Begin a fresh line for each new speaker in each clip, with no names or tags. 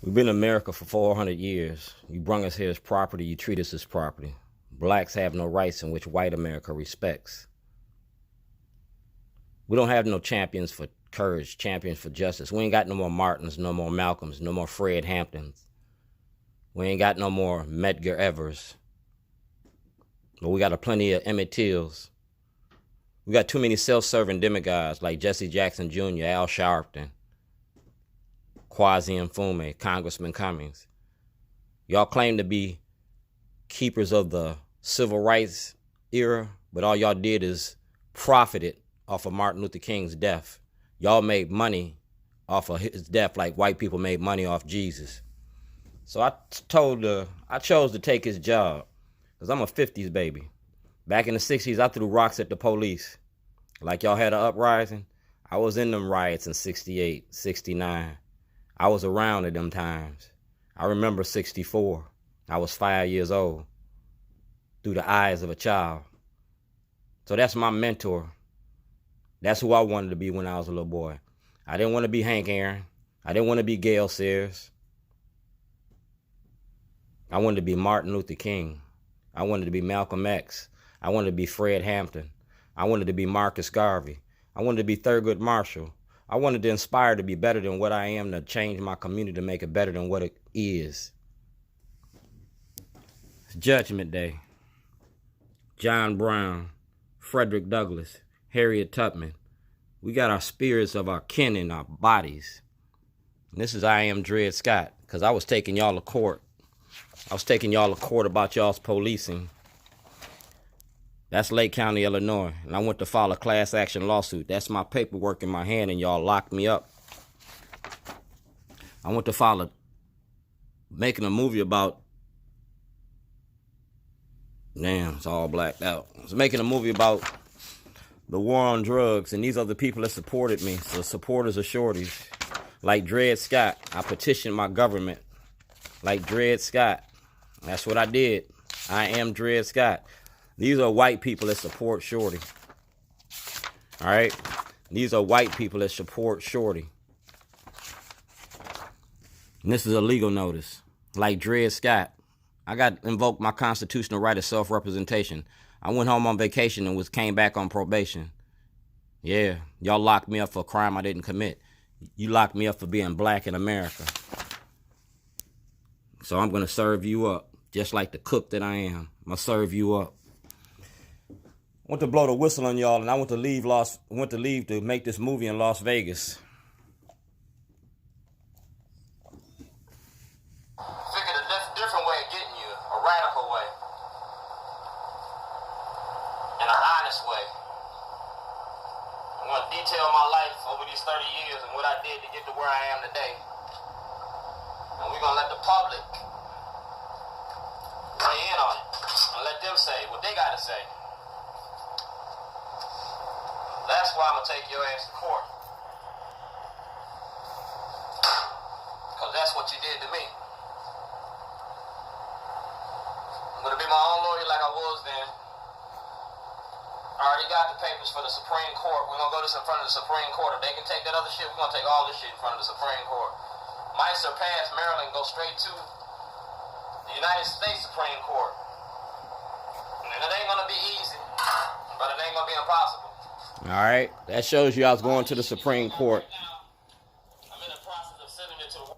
We've been in America for 400 years. You brung us here as property, you treat us as property. Blacks have no rights in which white America respects. We don't have no champions for courage, champions for justice. We ain't got no more Martins, no more Malcolms, no more Fred Hamptons. We ain't got no more Medgar Evers. But we got a plenty of Emmett Tills. We got too many self-serving demigods like Jesse Jackson Jr., Al Sharpton, Kwasi Mfume, Congressman Cummings. Y'all claim to be keepers of the civil rights era, but all y'all did is profited off of Martin Luther King's death. Y'all made money off of his death like white people made money off Jesus. So I chose to take his job because I'm a 50s baby. Back in the 60s, I threw rocks at the police. Like y'all had an uprising, I was in them riots in 68, 69. I was around at them times. I remember 64. I was 5 years old through the eyes of a child. So that's my mentor. That's who I wanted to be when I was a little boy. I didn't want to be Hank Aaron. I didn't want to be Gail Sayers. I wanted to be Martin Luther King. I wanted to be Malcolm X. I wanted to be Fred Hampton. I wanted to be Marcus Garvey. I wanted to be Thurgood Marshall. I wanted to inspire to be better than what I am, to change my community to make it better than what it is. It's Judgment Day. John Brown, Frederick Douglass, Harriet Tubman. We got our spirits of our kin in our bodies. And this is I Am Dred Scott, because I was taking y'all to court. I was taking y'all to court about y'all's policing. That's Lake County, Illinois. And I went to file a class action lawsuit. That's my paperwork in my hand, and y'all locked me up. I went to file making a movie about, damn, it's all blacked out. I was making a movie about the war on drugs, and these are the people that supported me. So supporters of shorties. Like Dred Scott, I petitioned my government. Like Dred Scott. That's what I did. I am Dred Scott. These are white people that support Shorty. All right? These are white people that support Shorty. And this is a legal notice. Like Dred Scott, I got invoked my constitutional right of self-representation. I went home on vacation and came back on probation. Yeah, y'all locked me up for a crime I didn't commit. You locked me up for being black in America. So I'm going to serve you up, just like the cook that I am. I'm going to serve you up. I went to blow the whistle on y'all, and I went to leave to make this movie in Las Vegas.
Figured a different way of getting you, a radical way, and an honest way. I'm going to detail my life over these 30 years and what I did to get to where I am today. And we're going to let the public weigh in on it and let them say what they got to say. That's why I'm going to take your ass to court. Because that's what you did to me. I'm going to be my own lawyer like I was then. I already got the papers for the Supreme Court. We're going to go this in front of the Supreme Court. If they can take that other shit, we're going to take all this shit in front of the Supreme Court. Might surpass Maryland, go straight to the United States Supreme Court. And it ain't going to be easy, but it ain't going to be impossible.
All right, that shows you I was going to the Supreme Court.
I'm in the process of sending it to.
All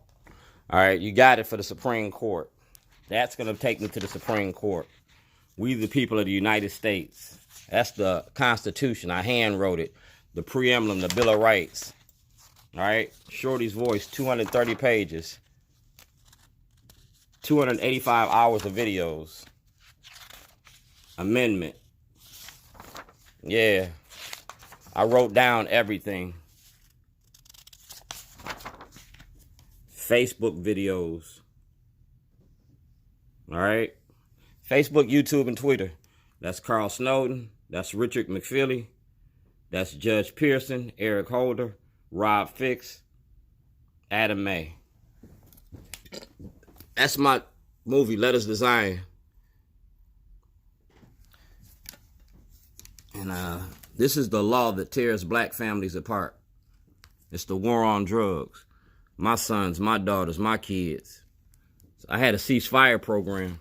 right, you got it for the Supreme Court. That's going to take me to the Supreme Court. We the people of the United States. That's the Constitution. I hand wrote it. The preamble, the Bill of Rights. All right, Shorty's Voice, 230 pages. 285 hours of videos. Amendment. Yeah. I wrote down everything. Facebook videos. All right. Facebook, YouTube, and Twitter. That's Carl Snowden. That's Richard McFeely. That's Judge Pearson, Eric Holder, Rob Fix, Adam May. That's my movie, Letters to Zion. And this is the law that tears black families apart. It's the war on drugs. my sons, my daughters, my kids. So I had a ceasefire program.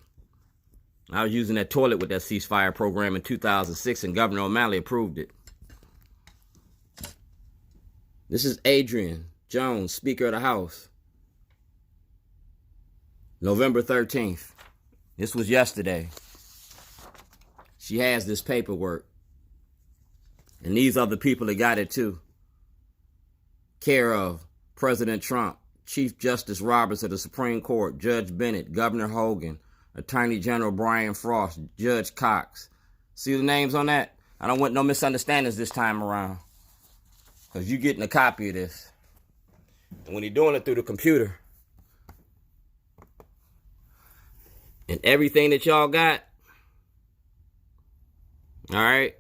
I was using that toilet with that ceasefire program in 2006, and Governor O'Malley approved it. This is Adrian Jones, Speaker of the House. November 13th. This was yesterday. She has this paperwork. And these are the people that got it too. Care of President Trump, Chief Justice Roberts of the Supreme Court, Judge Bennett, Governor Hogan, Attorney General Brian Frost, Judge Cox. See the names on that? I don't want no misunderstandings this time around. Because you're getting a copy of this. And when you're doing it through the computer, and everything that y'all got, all right,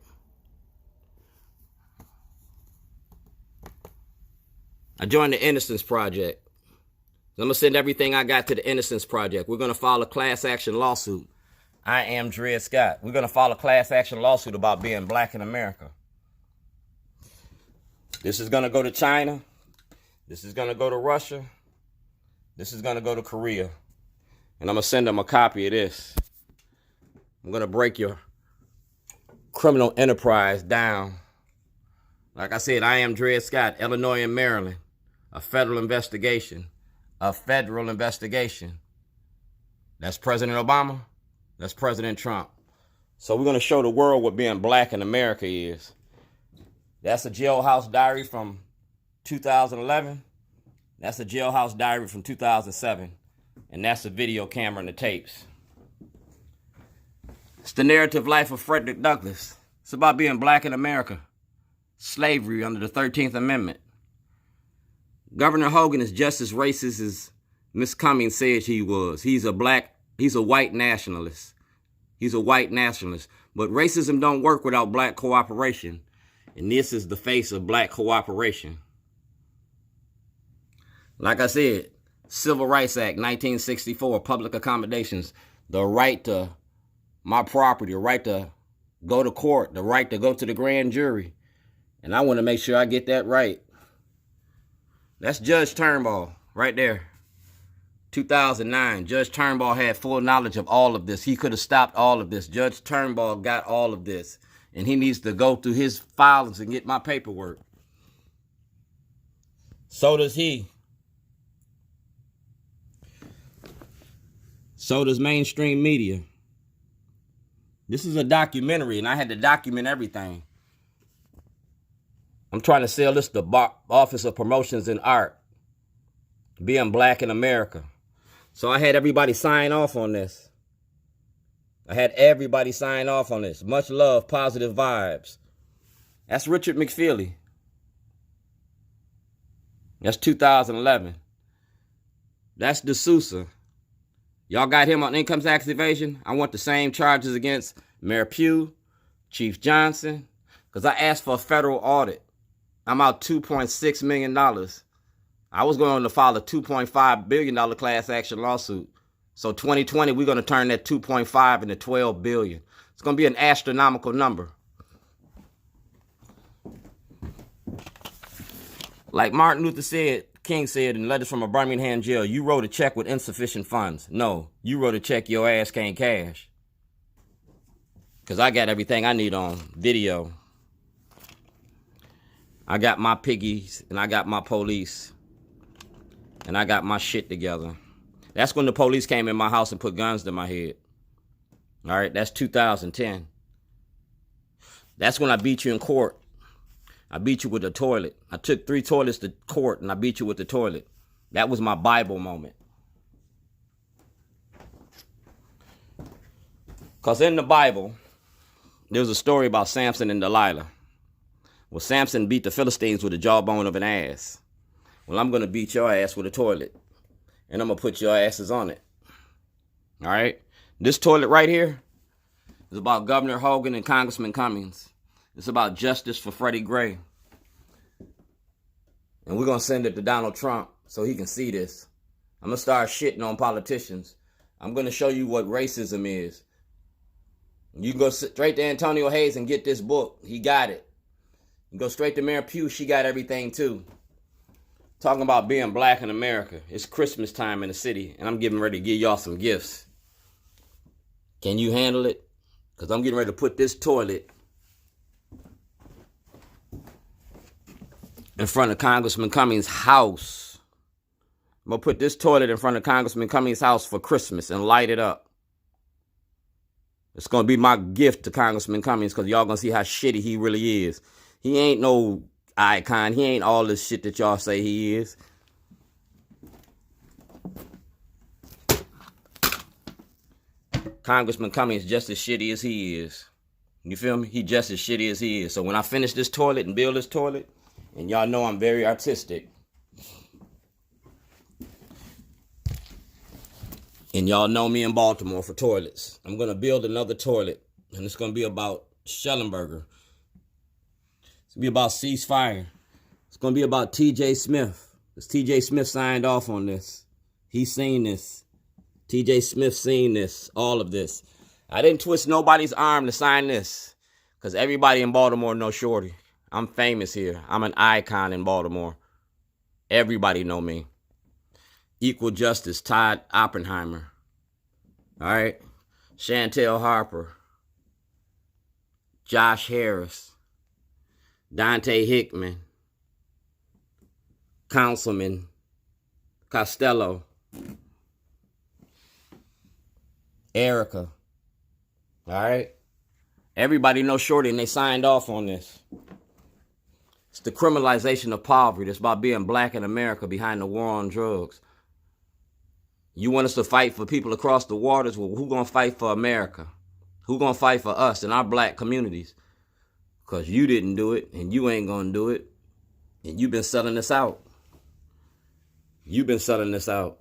I joined the Innocence Project. I'm going to send everything I got to the Innocence Project. We're going to file a class action lawsuit. I am Dred Scott. We're going to file a class action lawsuit about being black in America. This is going to go to China. This is going to go to Russia. This is going to go to Korea. And I'm going to send them a copy of this. I'm going to break your criminal enterprise down. Like I said, I am Dred Scott, Illinois and Maryland. A federal investigation. A federal investigation. That's President Obama. That's President Trump. So we're going to show the world what being black in America is. That's a jailhouse diary from 2011. That's a jailhouse diary from 2007. And that's a video camera and the tapes. It's the narrative life of Frederick Douglass. It's about being black in America. Slavery under the 13th Amendment. Governor Hogan is just as racist as Miss Cummings said he was. He's a white nationalist. He's a white nationalist. But racism don't work without black cooperation. And this is the face of black cooperation. Like I said, Civil Rights Act, 1964, public accommodations, the right to my property, the right to go to court, the right to go to the grand jury. And I want to make sure I get that right. That's Judge Turnbull right there. 2009, Judge Turnbull had full knowledge of all of this. He could have stopped all of this. Judge Turnbull got all of this. And he needs to go through his filings and get my paperwork. So does he. So does mainstream media. This is a documentary, and I had to document everything. I'm trying to sell this to the Office of Promotions and Art. Being black in America. So I had everybody sign off on this. Much love, positive vibes. That's Richard McFeely. That's 2011. That's D'Souza. Y'all got him on income tax evasion? I want the same charges against Mayor Pugh, Chief Johnson, because I asked for a federal audit. I'm out $2.6 million. I was going to file a $2.5 billion class action lawsuit. So 2020, we're going to turn that 2.5 into 12 billion. It's going to be an astronomical number. Like Martin Luther King said in Letters from a Birmingham Jail, you wrote a check with insufficient funds. No, you wrote a check your ass can't cash. Because I got everything I need on video. I got my piggies and I got my police. And I got my shit together. That's when the police came in my house and put guns to my head. All right, that's 2010. That's when I beat you in court. I beat you with a toilet. I took 3 toilets to court and I beat you with the toilet. That was my Bible moment. Because in the Bible, there's a story about Samson and Delilah. Well, Samson beat the Philistines with the jawbone of an ass. Well, I'm going to beat your ass with a toilet. And I'm going to put your asses on it. All right? This toilet right here is about Governor Hogan and Congressman Cummings. It's about justice for Freddie Gray. And we're going to send it to Donald Trump so he can see this. I'm going to start shitting on politicians. I'm going to show you what racism is. You can go straight to Antonio Hayes and get this book. He got it. You go straight to Mayor Pugh. She got everything too. talking about being black in America. It's Christmas time in the city, and I'm getting ready to give y'all some gifts. Can you handle it? Because I'm getting ready to put this toilet in front of Congressman Cummings' house. I'm going to put this toilet in front of Congressman Cummings' house for Christmas and light it up. It's going to be my gift to Congressman Cummings because y'all going to see how shitty he really is. He ain't no icon. He ain't all this shit that y'all say he is. Congressman Cummings just as shitty as he is. You feel me? He just as shitty as he is. So when I finish this toilet and build this toilet, and y'all know I'm very artistic, and y'all know me in Baltimore for toilets, I'm going to build another toilet, and it's going to be about Schellenberger. It's going to be about ceasefire. It's going to be about T.J. Smith. Because T.J. Smith signed off on this. He's seen this. T.J. Smith seen this, all of this. I didn't twist nobody's arm to sign this. Because everybody in Baltimore knows Shorty. I'm famous here. I'm an icon in Baltimore. Everybody know me. Equal Justice, Todd Oppenheimer. All right? Chantel Harper. Josh Harris. Dante Hickman. Councilman Costello. Erica. All right? Everybody knows Shorty and they signed off on this. It's the criminalization of poverty. It's about being black in America behind the war on drugs. You want us to fight for people across the waters? Well, who gonna fight for America? Who gonna fight for us in our black communities? Because you didn't do it, and you ain't gonna do it. And you've been selling this out. You've been selling this out.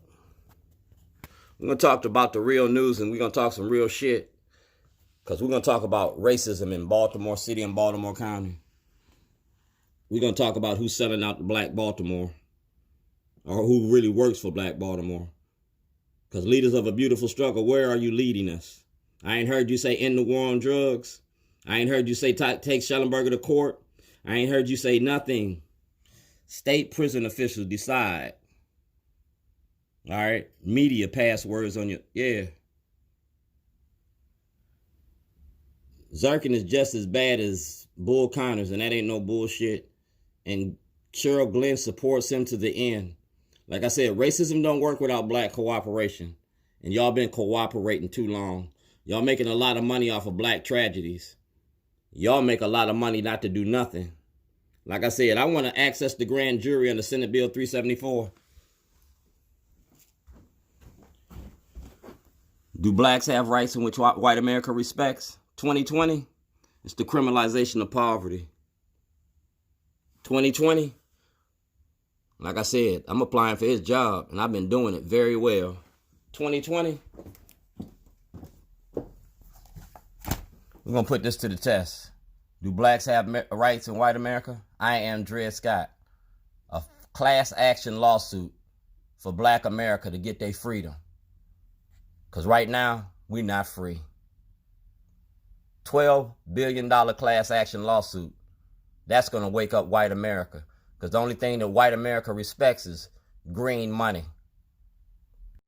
We're gonna talk about the real news, and we're gonna talk some real shit. Because we're gonna talk about racism in Baltimore City and Baltimore County. We're gonna talk about who's selling out the black Baltimore. Or who really works for black Baltimore. Because leaders of a beautiful struggle, where are you leading us? I ain't heard you say end the war on drugs. I ain't heard you say take Schellenberger to court. I ain't heard you say nothing. State prison officials decide. All right? Media pass words on you. Yeah. Zirkin is just as bad as Bull Connors, and that ain't no bullshit. And Cheryl Glenn supports him to the end. Like I said, racism don't work without black cooperation. And y'all been cooperating too long. Y'all making a lot of money off of black tragedies. Y'all make a lot of money not to do nothing. Like I said, I want to access the grand jury under Senate Bill 374. Do blacks have rights in which white America respects? 2020, it's the criminalization of poverty. 2020, like I said, I'm applying for his job, and I've been doing it very well. 2020, we're going to put this to the test. Do blacks have rights in white America? I am Dred Scott. A class action lawsuit for black America to get their freedom. Because right now, we're not free. $12 billion class action lawsuit. That's going to wake up white America. Because the only thing that white America respects is green money.